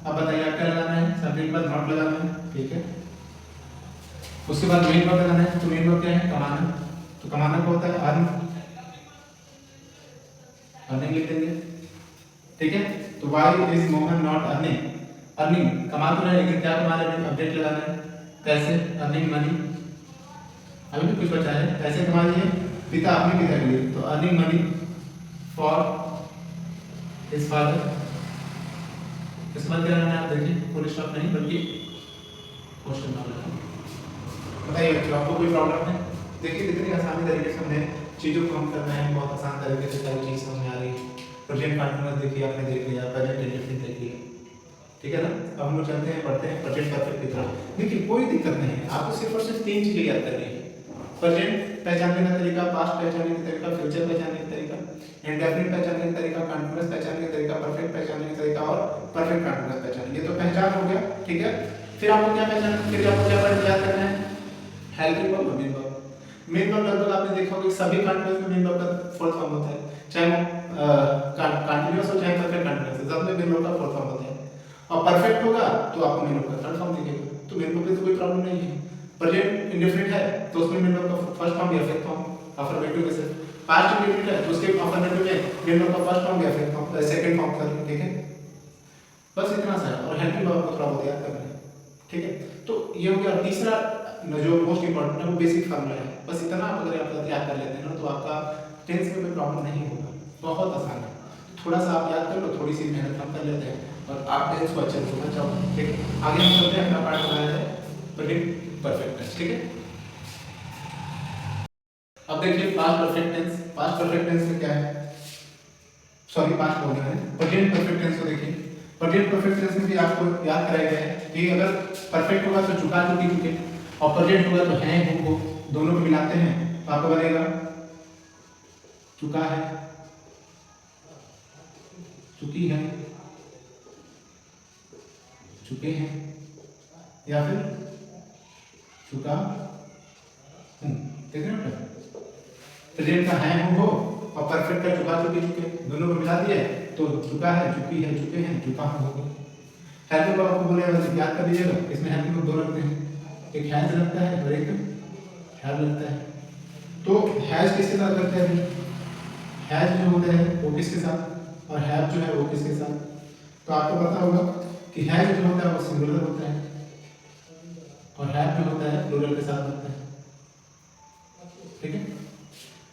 अब बताइए क्या लगाना है, सब्जेक्ट पर नॉट लगाना है, ठीक है। उसके बाद मेन वर्ब लगाना है, तो मेन वर्ब क्या है, कमाना, तो कमाना क्या होता है, अर्न, अर्निंग लिख देंगे, ठीक है। तो why is Mohan not earning, earning कमा तो रहे लेकिन क्या कमा रहे हैं, अपडेट लगाना है, कैसे, अर्निंग मनी, अभी भी कुछ बचा है, पैसे कमा लिए पिता अपने पिता के लिए, तो earning money for his father. इसके बाद क्या करना है, आप देखिए फुल स्टॉप नहीं बल्कि क्वेश्चन मार्क लगाना। बताइए बच्चों आपको कोई प्रॉब्लम है। देखिए कितनी आसानी तरीके से हमने चीज़ों को हम करना है, बहुत आसान तरीके से सारी चीज़ समझ में आ रही है। प्रेजेंट कंटीन्यूअस देखिए आपने देख लिया, प्रेजेंट इंडेफिनिट देख लिया, ठीक है ना। अब हम लोग चलते हैं, पढ़ते हैं प्रेजेंट परफेक्ट की तरफ। देखिए कोई दिक्कत नहीं है, आपको सिर्फ और सिर्फ 3 चीज़ें याद करनी है, प्रेजेंट पहचानने का तरीका, पास्ट पहचानने का तरीका, फ्यूचर पहचानने का तरीका, इंडेफिनिट पहचानने का तरीका, कंटीन्यूअस पहचानने का तरीका, परफेक्ट पहचानने का तरीका और परफेक्ट कंटीन्यूअस पहचानने। ये तो पहचान हो गया, ठीक है। फिर आपको क्या पहचानना, फिर आपको क्या याद करना है, helping verb, main verb. Main verb लगभग आपने देखा होगा साभी कंटीन्यूअस में मेन वर्ब का फोर्थ फॉर्म होता है, चाहे वो कंटीन्यूअस हो चाहे परफेक्ट कंटीन्यूअस, सब में मेन वर्ब का फोर्थ फॉर्म होता है। और परफेक्ट होगा तो आपको मेन वर्ब का थर्ड फॉर्म दिखेगा, तो मेन वर्ब में तो कोई प्रॉब्लम नहीं है। प्रेजेंट इंडेफिनिट है तो उसमें मेन वर्ब का फर्स्ट फॉर्म या फिफ्थ फॉर्म अफर्मेटिव में से, पास्ट इंडेफिनिट है तो उसके अफर्मेटिव में मेन वर्ब का फर्स्ट फॉर्म या फिफ्थ फॉर्म सेकंड फॉर्म था, ठीक है। बस इतना सा है, और हेल्पिंग वर्ब को थोड़ा बहुत याद करना है, ठीक है। तो ये हो गया। तीसरा जो मोस्ट इंपॉर्टेंट है वो बेसिक फार्मूला है, बस इतना अगर आप याद कर लेते हैं ना तो आपका टेंस में कोई प्रॉब्लम नहीं होगा, बहुत आसान है। थोड़ा सा आप याद कर लो, थोड़ी सी मेहनत हम कर लेते हैं और आप टेंस को अच्छे से समझ जाओ, ठीक है। आगे हम चलते हैं, अपना पार्ट बनाया है प्रेजेंट परफेक्ट टेंस, ठीक है। अब देखिए past perfect tense, past perfect tense में क्या है, सॉरी पास्ट बोल रहे हैं, प्रेजेंट परफेक्ट टेंस को देखिए। प्रेजेंट परफेक्ट टेंस में भी आपको याद कराया गया है कि अगर परफेक्ट होगा तो चुका चुकी चुके, और प्रेजेंट होगा तो है हो, दोनों को मिलाते हैं तो आपको बनेगा चुका है, चुकी है, चुके हैं, या फिर चुका हूं। देख रहे हो, प्रेजेंट का है हो और परफेक्ट का चुका चुके चुके, दोनों को मिला दिए तो चुका है, चुकी है, चुके हैं, चुका हूं हो। हेल्पिंग वर्ब आपको बोले याद कर लीजिएगा, इसमें हेल्पिंग वर्ब दो लगते हैं, एक हैज लगता है और एक हैव लगता है। तो हैज किसके साथ लगता है, हैज जो होता है वो किसके साथ, और हैव जो है वो किसके साथ। तो आपको पता होगा कि हैज जो होता है वो सिंगुलर होता है और हैव जो होता है प्लूरल के साथ होता है, ठीक है।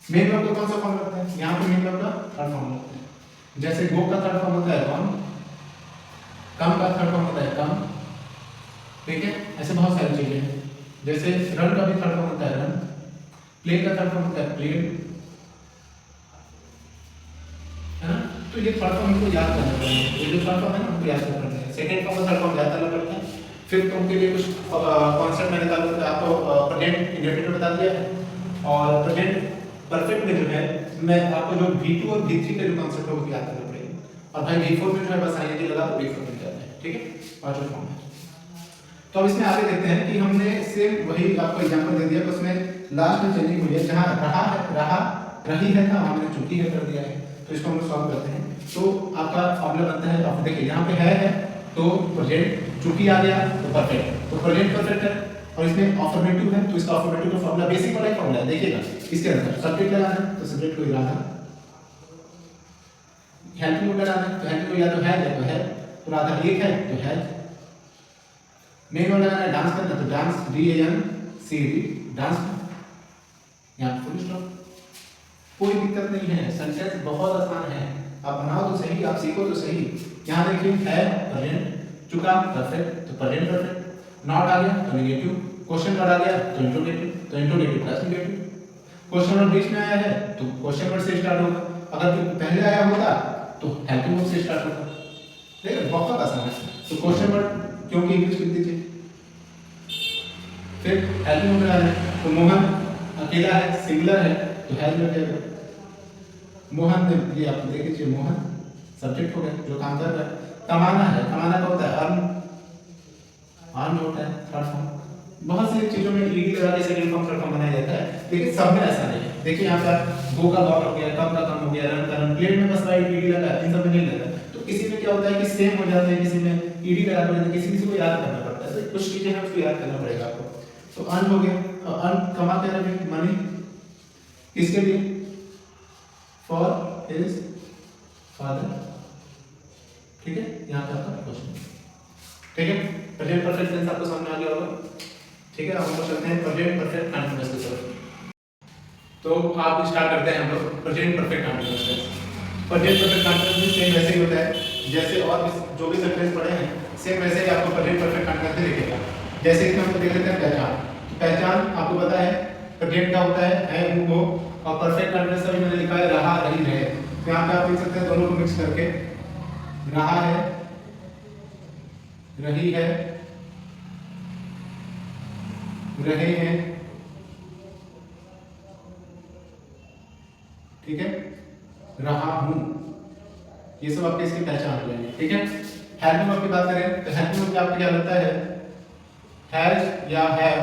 मेन वर्ब का कौन सा फॉर्म लगता है, यहाँ पे मेन वर्ब का थर्ड फॉर्म लगता है। जैसे गो का थर्ड फॉर्म होता है कौन, कम का थर्ड फॉर्म होता है कम, ठीक है। ऐसे बहुत सारी चीजें हैं। जैसे रन का भी थर्ड फॉर्म होता है रन, प्ले का थर्ड फॉर्म होता है प्लेड, है ना। तो ये थर्ड फॉर्म हमको याद करना पड़ेगा, ये जो थर्ड फॉर्म है ना हमको याद करना पड़ेगा। सेकंड फॉर्म और थर्ड फॉर्म याद करना पड़ता है। फिर तो उनके लिए कुछ कॉन्सेप्ट मैंने आपको प्रेजेंट इंडेफिनिट बता दिया है, और प्रेजेंट परफेक्ट में जो है मैं आपको जो V2 और V3 का जो कॉन्सेप्ट है वो याद करना पड़ेगा। और भाई V4 में जो है बस आईएनजी लगा तो V4 मिल जाता है, ठीक है। और जो फॉर्म है तो अब इसमें आगे देखते हैं कि हमने सेम वही आपको एग्जांपल दे दिया, तो उसमें लास्ट में चेंजिंग हुई है, जहां रहा है रहा रही है था हमने चुकी है कर दिया है। तो इसको हम लोग सॉल्व करते हैं। तो आपका फॉर्मूला बनता है, अब देखिए यहाँ पे है तो प्रेजेंट, चुकी आ गया तो परफेक्ट, तो प्रेजेंट परफेक्ट है, और इसमें अफर्मेटिव है तो इसका अफर्मेटिव का फॉर्मूला बेसिक वाला फॉर्मूला है। देखिएगा इसके अंदर सब्जेक्ट लगाना है तो सब्जेक्ट को इरादा, हेल्पिंग को लगाना है तो हेल्पिंग को या तो है तो राधा एक है तो है, मेन वाला लगाना है डांस करना तो डांस DANCE डांस, यहाँ फुल स्टॉप। कोई दिक्कत नहीं है, सेंटेंस बहुत आसान है, आप बनाओ तो सही, आप सीखो तो सही। यहाँ देखिए है प्रेजेंट, चुका परफेक्ट तो प्रेजेंट परफेक्ट, नॉट आ गया तो नेगेटिव, क्वेश्चन वर्ड आ गया तो interrogative plus negative, question word बीच में आया है तो क्वेश्चन वर्ड से स्टार्ट होगा, अगर पहले आया होता तो हेल्पिंग वर्ब से स्टार्ट होता। देखिए बहुत आसान है। तो क्वेश्चन वर्ड क्योंकि इंग्लिश लिख दीजिए, फिर हेल्पिंग वर्ब लगाना है तो मोहन अकेला है सिंगुलर है तो हेल्प लग जाएगा, मोहन ने ये आप देख लीजिए मोहन सब्जेक्ट हो गया जो काम कर रहा है। कमाना है, कमाना का होता है अर्न होता है थर्ड फॉर्म। बहुत सी चीजों में ईडी लगा के सेकंड फॉर्म थर्ड फॉर्म बनाया जाता है, लेकिन सब में ऐसा नहीं है। देखिए यहाँ पे गो का गॉन हो गया, कम का कम हो गया, रन का रन, प्लेट में बस राइट ईडी लगा, इन सब में नहीं लगा। तो किसी में क्या होता है कि सेम हो जाता है, किसी में ईडी लगा तो किसी को याद करना पड़ता है, तो कुछ चीजें हैं उसको याद करना पड़ेगा आपको। तो अर्न हो गया, अर्न कमा कर रहे हैं मनी, किसके लिए, फॉर हिज फादर, ठीक है। यहाँ पे आपका क्वेश्चन, ठीक है। प्रेजेंट परफेक्ट टेंस आपको समझ आ गया होगा, ठीक है। अब हम लोग चलते हैं प्रेजेंट परफेक्ट कंटीन्यूअस की तरफ। तो आप स्टार्ट करते हैं हम लोग present perfect continuous tense. Present perfect continuous same वैसे ही होता है जैसे और जो भी सेंटेंस पढ़े हैं, सेम वैसे ही आपको प्रेजेंट परफेक्ट कंटीन्यूअस लिखेगा। जैसे इसमें हम देख लेते हैं पहचान, तो पहचान आपको पता है प्रेजेंट का होता है वो, और परफेक्ट कंटीन्यूअस अभी मैंने लिखा है रहा रही रहे। तो यहाँ पे आप देख सकते हैं दोनों को मिक्स करके, रहा है रही है रहे हैं, ठीक है, रहा हूं, ये सब आपके इसकी पहचान हो जाएंगे, ठीक है। हेल्पिंग वर्ब की बात करें तो हेल्पिंग वर्ब आपको क्या लगता है, हैज या हैव,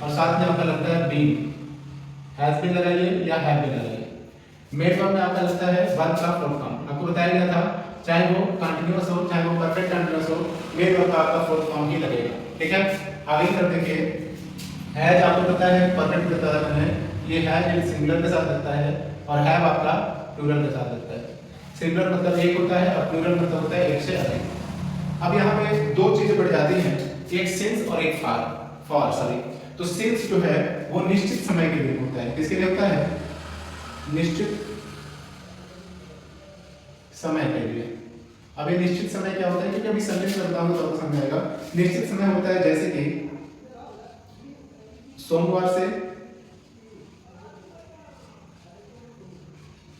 और साथ में आपका लगता है बीन, हैज भी लगाइए या हैव भी लगाइए। मेड वर्ब में आपका लगता है वर्ब का फोर्थ फॉर्म, आपको बताया गया था चाहे वो कंटीन्यूअस हो चाहे वो परफेक्ट कंटीन्यूअस हो, मेड वर्ब का आपका फोर्थ फॉर्म ही लगेगा, ठीक है। आगे की तरफ देखिए, हैज आपको पता है परफेक्ट बताया मैंने, ये हैज सिंगुलर के साथ लगता है, और हैव आपका प्लूरल के साथ लगता है। सिंगुलर मतलब एक होता है और प्लूरल मतलब होता है एक से अधिक। अब यहाँ पे दो चीजें बढ़ जाती हैं, एक सिंस और एक फॉर सॉरी। तो सिंस जो है वो निश्चित समय के लिए होता है, किसके लिए होता है, निश्चित समय के लिए। अब ये निश्चित समय क्या होता है, क्योंकि अभी सेंटेंस में बताऊंगा तो आपको समझ आएगा। निश्चित समय होता है जैसे कि सोमवार से,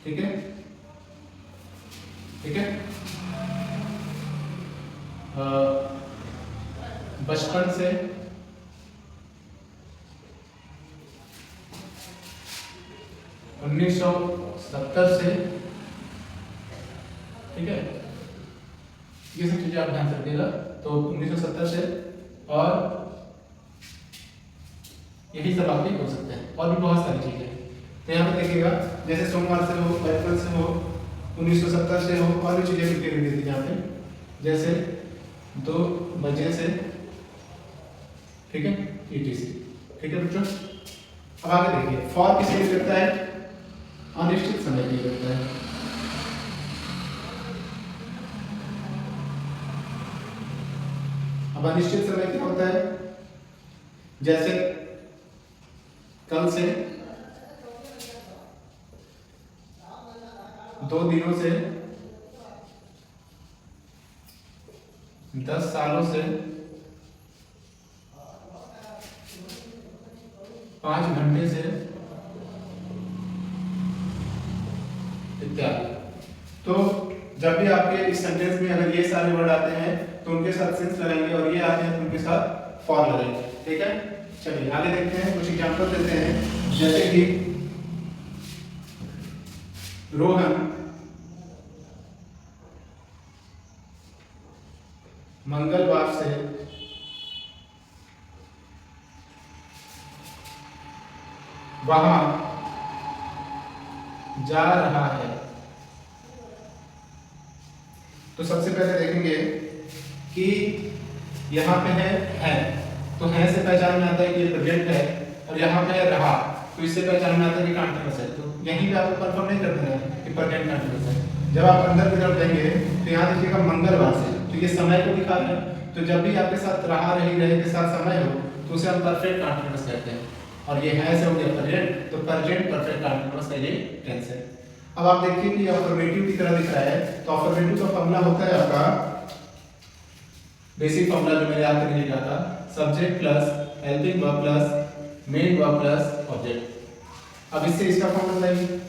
ठीक है, ठीक है, बचपन से, 1970 से, ठीक है, ये सब चीजें आप ध्यान से रखिएगा। तो 1970 से, और यही सब आपके हो सकते हैं, और भी बहुत सारी चीजें हैं। तो यहाँ पे देखिएगा जैसे सोमवार से हो, बचपन से हो, 1970 से हो, और भी चीजें लिखी हुई थी यहाँ पे, जैसे 2 बजे से, ठीक है, ETC, ठीक है बच्चों। अब आगे देखिए, फॉर किसके लिए लगता है, अनिश्चित समय के लिए लगता है। अब अनिश्चित समय क्या होता है, जैसे कल से 2 दिनों से 10 सालों से 5 घंटे से इत्यादि। तो जब भी आपके इस सेंटेंस में अगर ये सारे वर्ड आते हैं तो उनके साथ सिंस लगाएंगे, और ये आते हैं तो उनके साथ फॉर लगाएंगे। ठीक है, चलिए आगे देखते हैं, कुछ एग्जांपल देते हैं। जैसे कि रोहन मंगलवार से वहां जा रहा है। तो सबसे पहले देखेंगे कि यहाँ पे है, तो है से पहचान में आता है कि ये प्रेजेंट है, और यहाँ पे है रहा, तो इससे पहचान में आता है कि कंटीन्यूअस है। तो यहीं पे आपको कंफर्म नहीं कर देना है कि प्रेजेंट कंटीन्यूअस है। जब आप अंदर की तरफ जाएंगे तो यहाँ देखिएगा मंगलवार से, तो ये समय को दिखा रहे हैं। तो जब भी आपके साथ रहा, रही, रहे के साथ समय हो तो उसे हम परफेक्ट कंटीन्यूअस कहते हैं। और ये है से हो गया प्रेजेंट, तो प्रेजेंट परफेक्ट कंटीन्यूअस का ये टेंस है। अब आप देखिए कि अफर्मेटिव की तरह दिख रहा है, तो अफर्मेटिव का फॉर्मूला होता है आपका बेसिक फॉर्मूला जो मैंने आपके लिए लिखा था, subject plus helping verb plus main verb plus object. अब इससे इसका फॉर्मूला बताइए,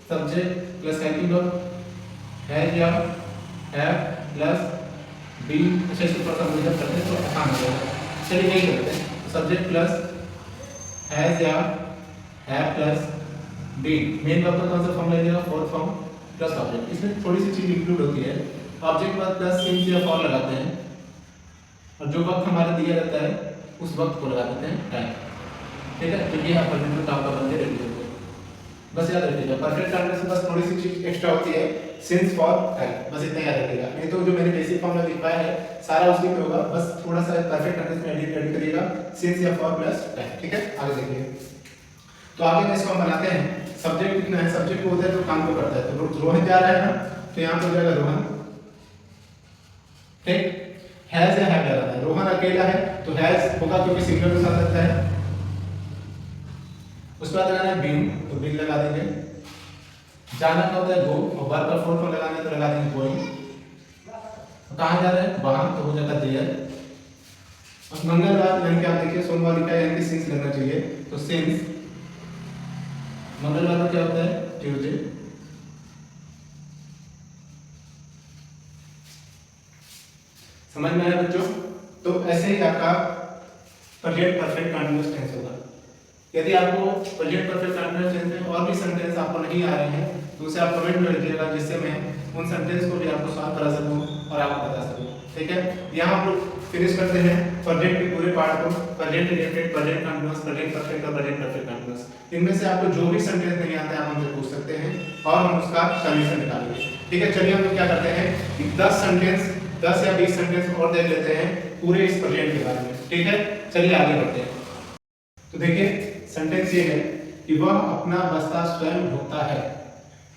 subject plus helping verb has या हैव प्लस बी। अच्छा, इसको थोड़ा सा मुझे करते हैं तो आसान हो जाएगा। चलिए यही करते हैं, सब्जेक्ट प्लस हैज या have plus be. Main verb का कौन सा फॉर्म लगेगा, फोर्थ फॉर्म प्लस ऑब्जेक्ट। इसमें थोड़ी सी चीज इंक्लूड होती है, ऑब्जेक्ट बाद प्लस सिंस या फॉर लगाते हैं, और जो वक्त हमारा दिया रहता है उस वक्त को लगा देते हैं टाइम। ठीक है, तो ये अफर्मेटिव काम का बनते रेडी होते हैं। बस याद रखिएगा, परफेक्ट टेंस में बस थोड़ी सी चीज एक्स्ट्रा होती है, सिंस फॉर टाइम, बस इतना याद रखिएगा। नहीं तो जो मैंने बेसिक फॉर्मूला लिखवाया है सारा उसी में होगा, बस थोड़ा सा परफेक्ट टेंस में एडिट करिएगा, सिंस या फॉर प्लस टाइम। ठीक है, आगे देखिए। तो आगे इसको हम बनाते हैं, सब्जेक्ट कितना है, सब्जेक्ट को होता है तो काम को करता है। तो रोहन जा रहा है ना, तो यहाँ पे हो जाएगा रोहन। ठीक, हैज या हैव लगाना है। रोहन अकेला है तो हैज होगा क्योंकि सिंगुलर के साथ लगता है। उसके बाद लगाना है बीन, तो बीन लगा देंगे। जाना का होता है गो, और वर्ब का फोर्थ फॉर्म लगाना है तो लगा देंगे गोइंग। कहाँ जा रहा है, वहां, तो हो जाएगा देयर। और मंगलवार यानी कि आप देखिए सोमवार लिखा है यानी कि सिंस लगना चाहिए, तो सिंस। मंगलवार को क्या होता है, ट्यूसडे। समझ में आया बच्चों? तो ऐसे ही आपका प्रेजेंट परफेक्ट कंटीन्यूअस टेंस होगा। यदि आपको प्रेजेंट परफेक्ट कंटीन्यूअस टेंस में और भी सेंटेंस आपको नहीं आ रहे हैं तो उसे आप कमेंट में लिखिएगा, जिससे मैं उन सेंटेंस को भी आपको सॉल्व करा सकूं और आपको बता सकूं। ठीक है, यहाँ हम लोग फिनिश करते हैं प्रेजेंट के पूरे पार्ट को, present indefinite, present continuous, present perfect और प्रेजेंट परफेक्ट कंटीन्यूअस। इनमें से आपको जो भी सेंटेंस नहीं आता है आप हमसे पूछ सकते हैं और हम उसका सॉल्यूशन निकालेंगे। ठीक है, चलिए हम लोग क्या करते हैं, 10 सेंटेंस 10 या 20 सेंटेंस और देख लेते हैं पूरे इस प्रेजेंट के बारे में। ठीक है, चलिए आगे बढ़ते हैं। तो देखिए सेंटेंस ये है कि वह अपना बस्ता स्वयं ढोता है।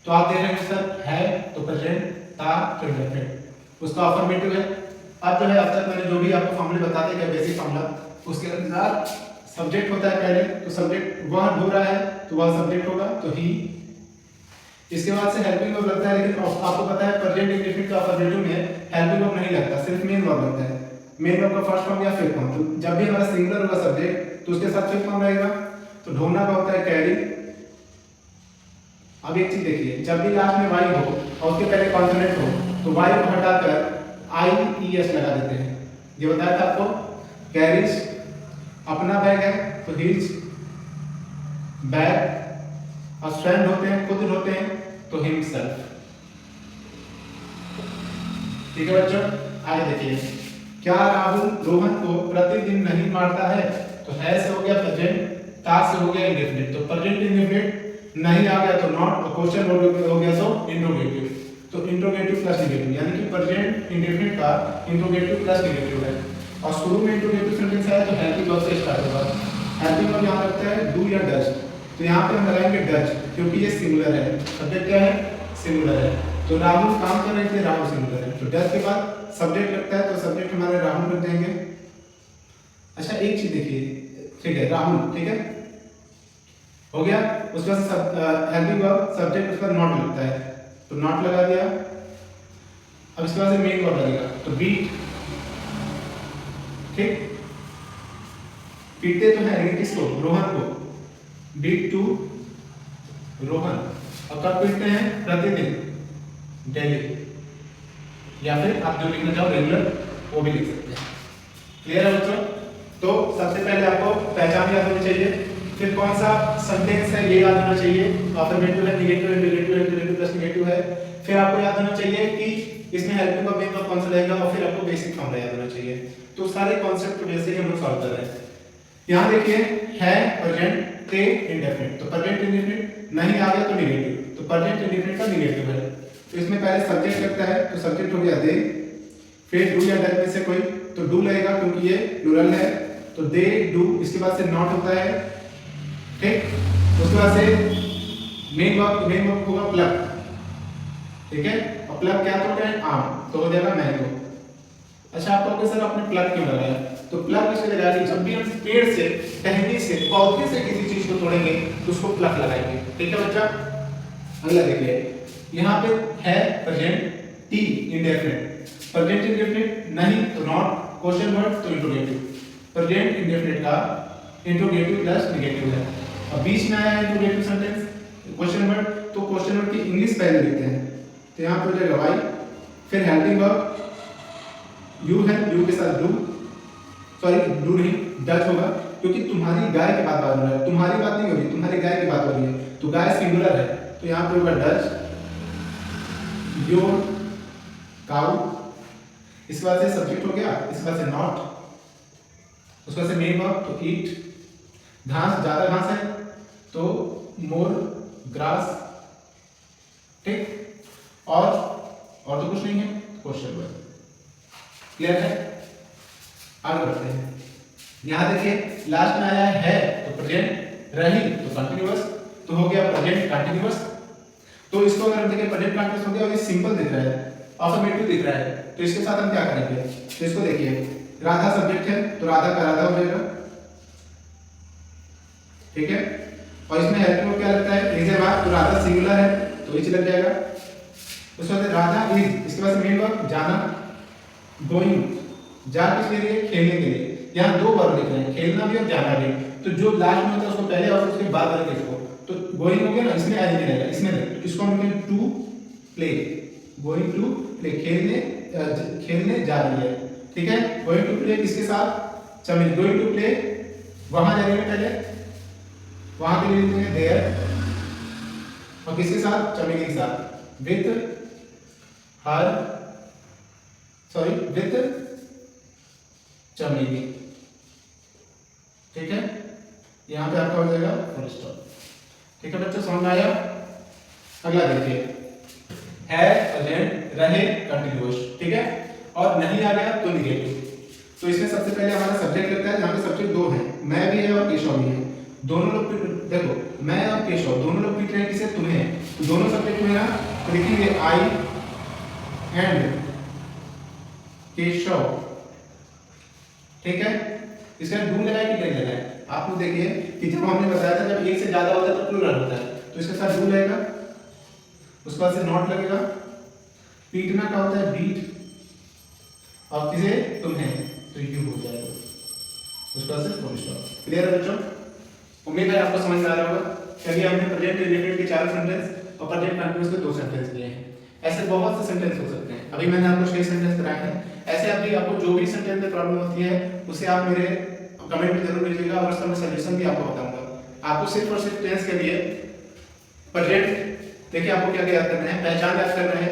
तो आप देख रहे हैं सर, है तो प्रेजेंट, था तो इंडेफिनिट, उसका अफर्मेटिव है। अब जो है अब तक मैंने जो भी आपको फॉर्मूले बताते गए बेसिक फॉर्मूला, उसके अनुसार सब्जेक्ट होता है पहले, तो सब्जेक्ट वह ढो रहा है तो वह सब्जेक्ट होगा, तो ही। इसके बाद से हेल्पिंग वर्ब लगता है, लेकिन आपको पता है प्रेजेंट इंडेफिनिट का अफर्मेटिव में हेल्पिंग वर्ब नहीं लगता, सिर्फ मेन वर्ब लगता है। मेन वर्ब का फर्स्ट फॉर्म या फिफ्थ फॉर्म, तो जब भी हमारा सिंगुलर होगा सब्जेक्ट तो उसके साथ फिफ्थ फॉर्म रहेगा। तो ढोना का होता है कैरी। अब एक चीज देखिए, जब भी लास्ट में वाई हो और उसके पहले कॉन्सोनेंट हो तो वाई को हटाकर आई ई एस लगा देते हैं। ये बताया था आपको, कैरीज अपना बैग है तो हिज बैग, और स्वयं ढोते हैं, खुद ढोते हैं तो हिमसेल्फ। ठीक है बच्चों, आगे देखिए, क्या राहुल रोहन को प्रतिदिन नहीं मारता है? तो है से हो गया प्रेजेंट, ता से हो गया इंडेफिनिट। तो प्रेजेंट इंडेफिनिट नहीं आ गया तो नॉट, क्वेश्चन हो गया तो इंट्रोगेटिव। तो इंट्रोगेटिव प्लस नेगेटिव, यानी कि प्रेजेंट इंडेफिनिट का इंट्रोगेटिव प्लस नेगेटिव है। और शुरू में इंट्रोगेटिव सेंटेंस है तो हेल्पिंग वर्ब से स्टार्ट होगा। हेल्पिंग वर्ब यहाँ लगता है डू या डज, तो यहाँ पे हम लगाएंगे डज क्योंकि ये सिंगुलर है। सब्जेक्ट क्या है, सिंगुलर है। तो राहुल काम कर रहे थे, राहुल सिंगुलर है। तो डज के बाद सब्जेक्ट लगता है तो सब्जेक्ट हमारे राहुल रख देंगे। अच्छा एक चीज देखिए, ठीक है राहुल, ठीक है हो गया। उसके बाद हेल्पिंग वर्ब सब्जेक्ट उसका नॉट लगता है, तो नॉट लगा दिया। अब इसके बाद से मेन वर्ब लगेगा, तो बीट, ठीक। पीटते तो है लेकिन किसको? रोहन को, बीट टू रोहन। और कब पीटते हैं? प्रतिदिन, डेली, या फिर आप जो लिखना चाहो रेगुलर वो भी लिख सकते हैं। क्लियर है बच्चों? तो सबसे पहले आपको पहचान याद होनी चाहिए, फिर कौन सा सेंटेंस है ये याद होना चाहिए, अफर्मेटिव है, नेगेटिव है, इंटरोगेटिव है, इंटरोगेटिव प्लस नेगेटिव है। फिर आपको याद होना चाहिए कि इसमें हेल्पिंग वर्ब मेन वर्ब कौन सा रहेगा, और फिर आपको बेसिक फॉर्मूला याद होना चाहिए। तो सारे कॉन्सेप्ट बेसिक हम लोग सॉल्व कर रहे हैं। यहाँ देखिए है प्रेजेंट, थे इंडेफिनिट, तो प्रेजेंट इंडेफिनिट नहीं आ गया तो नेगेटिव, तो प्रेजेंट इंडेफिनिट का नेगेटिव है। तो इसमें पहले सब्जेक्ट लगता है, तो सब्जेक्ट हो गया दे, फिर डू या डज में से कोई, तो डू लगेगा क्योंकि ये प्लूरल है, तो दे डू। इसके बाद से नॉट होता है, ठीक। उसके बाद से मेन वर्ब होगा प्लग, ठीक है। और प्लग क्या तो है? आम, तो हो जाएगा मैंगो। अच्छा आप कहोगे सर आपने प्लग क्यों लगाया? तो प्लग इसलिए लगाया कि जब भी हम पेड़ से, टहनी से, पौधे से किसी चीज को तोड़ेंगे तो उसको प्लग लगाएंगे, ठीक है बच्चा। अगला देखिए, यहाँ पे है present, T indefinite, present indefinite नहीं तो नॉट, क्वेश्चन वर्ड तो इंट्रोगेटिव। प्रेजेंट इंडेफिनिट का इंट्रोगेटिव प्लस नेगेटिव है। अब बीच में आया है इंट्रोगेटिव सेंटेंस, क्वेश्चन वर्ड, तो क्वेश्चन वर्ड की इंग्लिश पहले लिखते हैं, तो यहाँ पे हो जाएगा वाई, फिर हेल्पिंग वर्ब यू है, यू के साथ डू, सॉरी डू नहीं डज होगा, क्योंकि तुम्हारी गाय की बात हो रहा है, तुम्हारी बात नहीं हो रही, तुम्हारी गाय की बात हो रही है, तो गाय सिंगुलर है, तो यहाँ पे होगा डज, योर काउ। इसके बाद से सब्जेक्ट हो गया, इसके बाद से नॉट, उसके बाद से मेन वर्ब तो ईट, घास ज्यादा घास है तो मोर ग्रास, ठीक। और तो कुछ नहीं है, क्वेश्चन वर्ड। क्लियर है? आगे बढ़ते हैं। यहां देखिए लास्ट में आया है तो प्रेजेंट, रही तो कंटिन्यूअस, तो हो गया प्रेजेंट कंटिन्यूअस। तो इसको अगर हम देखें प्रेजेंट कंटिन्यूअस हो गया और ये सिंपल दिख रहा है, अफर्मेटिव दिख रहा है, तो इसके साथ हम क्या करेंगे? तो इसको देखिए, राधा सब्जेक्ट है तो राधा का राधा हो जाएगा, ठीक है। और इसमें हेल्पिंग वर्ब क्या लगता है? इज है बात, तो राधा सिंगुलर है तो इज लग जाएगा। उसके बाद राधा इज, इसके बाद मेन वर्ब जाना, गोइंग, जा किसके लिए? खेलने के लिए। यहाँ दो वर्ब लिख रहे हैं, खेलना भी और जाना भी, तो जो लास्ट में होता है उसको पहले और उसके बाद वाले इसको, तो गोइंग हो गया ना, इसमें आई रहेगा, इसमें तो इसको हम लिखेंगे to play, going to play, खेलने जा रही है, ठीक है। गोइंग टू प्ले किसके साथ? चमेली, गोइंग टू प्ले वहां जाएंगे पहले, वहां के लिए लिखेंगे देयर, और किसके साथ? चमेली के साथ, विद हर, सॉरी विद चमेली, ठीक है। यहाँ पे आपका हो जाएगा फुल स्टॉप, ठीक है बच्चों, समझ में आया? अगला देखिए, है प्रेजेंट, रहे कंटिन्यूअस, ठीक है। और नहीं आ गया तो नेगेटिव। तो इसमें सबसे पहले हमारा सब्जेक्ट लगता है, यहाँ पे सब्जेक्ट दो हैं, मैं भी है और केशव भी है, दोनों लोग देखो, मैं और केशव दोनों लोग पीट रहे हैं किसे? तुम्हें, तो दोनों सब्जेक्ट में ना तो लिखेंगे आई एंड केशव, ठीक है। इसका डू लगाए कि नहीं लगाए? आप लोग देखिए कि जब हमने बताया था जब एक से ज्यादा होता है तो प्लूरल होता है, तो इसके साथ डू लगेगा, उसके बाद से नॉट लगेगा, पीटना का होता है बीट, और किसे? तुम्हें, तो यू हो जाएगा, उसके बाद से फुल स्टॉप। क्लियर है बच्चों? उम्मीद है आपको समझ में आ रहा होगा। क्योंकि हमने प्रेजेंट इंडेफिनिट के 4 सेंटेंस और प्रेजेंट कंटीन्यूअस के 2 सेंटेंस दिए हैं, ऐसे बहुत से सेंटेंस हो सकते हैं। अभी मैंने आपको 6 सेंटेंस कराए हैं। ऐसे अभी आपको जो भी सेंटेंस में प्रॉब्लम होती है उसे आप मेरे कमेंट में जरूर भेजिएगा, और उसका मैं सॉल्यूशन भी आपको बताऊंगा। आपको सिर्फ और सिर्फ टेंस के लिए प्रेजेंट देखिए आपको क्या याद करना है, पहचान याद करना है,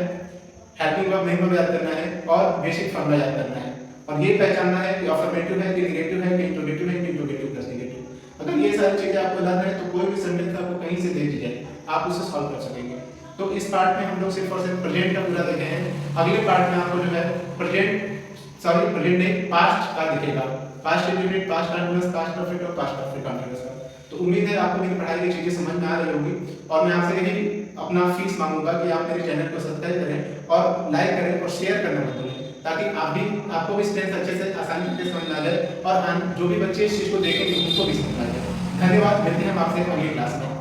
हेल्पिंग वर्ब मेन वर्ब याद करना है, और बेसिक फॉर्मूला याद करना है, और ये पहचानना है कि अफर्मेटिव है कि नेगेटिव है कि इंट्रोगेटिव है कि इंट्रोगेटिव प्लस नेगेटिव। अगर ये सारी चीजें आपको याद है तो कोई भी सेंटेंस आपको कहीं से दे दी जाए आप उसे सॉल्व कर सकेंगे। तो इस पार्ट में हम लोग सिर्फ और सिर्फ प्रेजेंट का पूरा देखे हैं। अगले पार्ट में आपको जो है प्रेजेंट नहीं पास्ट का दिखेगा, past indefinite, past continuous, past perfect और पास्ट परफेक्ट कंटीन्यूअस का। तो उम्मीद है आपको मेरी पढ़ाई की चीजें समझ में आ रही होगी, और मैं आपसे यही अपना फीस मांगूंगा कि आप मेरे चैनल को सब्सक्राइब करें और लाइक करें और शेयर करना मत भूलें, ताकि आपको भी टेंस अच्छे से आसानी से समझ में आ जाए, और जो भी बच्चे इस चीज को देखेंगे उनको भी समझ में आ जाए। धन्यवाद, मिलते हैं हम आपसे अगली क्लास में।